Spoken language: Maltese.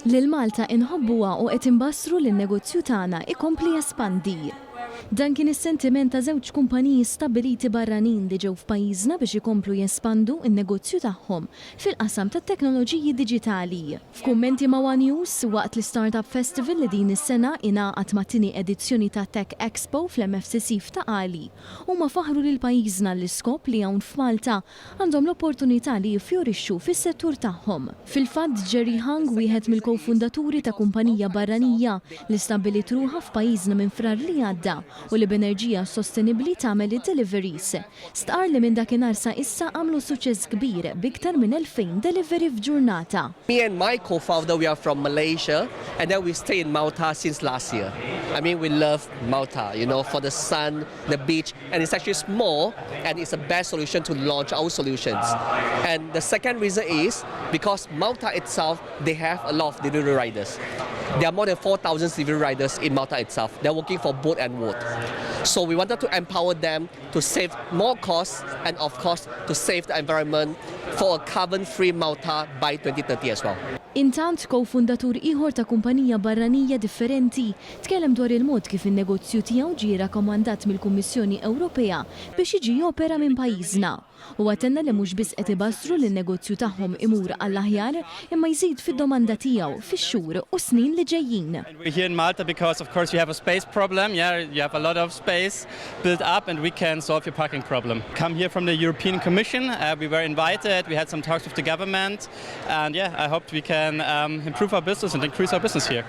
Lil Malta inħobbuha u qed imbassru li n-negozju tagħna ikompli jespandi. Dan kien is-sentiment ta' żewġ kumpaniji Stabbiliti Barranin li ġew f'pajjiżna biex ikomplu jespandu n-negozju tagħhom fil-qasam tat-teknoloġiji diġitali. F'kummenti ma' One News waqt l-Startup Festival li din is-sena ingħaqad mat-tieni edizzjoni ta' Tech Expo fl-MFCC f'Taqali huma faħru lil pajjiżna l-iskop li hawn f'Malta għandhom l-opportunità li jiffjorixxu fis-settur tagħhom. Fil-fatt Jerry Hung, wieħed mill-kofundaturi ta' kumpanija barranija li stabbilit ruħha f'pajjiżna minn frar li għadda u li b'enerġija sostenibbli tagħmel id-deliveries. Stqar li minn dakinhar sa issa għamlu suċċess kbir b'iktar minn 2000 delivery f'ġurnata. Me and my co-founder, we are from Malaysia, and then we stay in Malta since last year. I mean, we love Malta, for the sun, the beach, and it's actually small, and it's the best solution to launch our solutions. And the second reason is because Malta itself, they have a lot of delivery riders. There are more than 4,000 delivery riders in Malta itself. They're working for boat and wood. So we wanted to empower them to save more costs and, of course, to save the environment for a carbon-free Malta by 2030 as well. Intant kofundatur ieħor ta' kumpanija barranija differenti tkellem dwar il-mod kif in-negozju tiegħu ġie rakkomandat mill-Kummissjoni Ewropea biex jiġi jopera minn pajjiżna. U għatenna li mhux biss qed ibassru li n-negozju tagħhom imur għall-aħjar imma jżid fid-domanda tiegħu fix-xhur u snin li ġejjin. We're here in Malta because of course we have a space problem. You have a lot of space built up and we can solve your parking problem. Come here from the European Commission. We were invited. We had some talks with the government and I hope we can improve our business and increase our business here.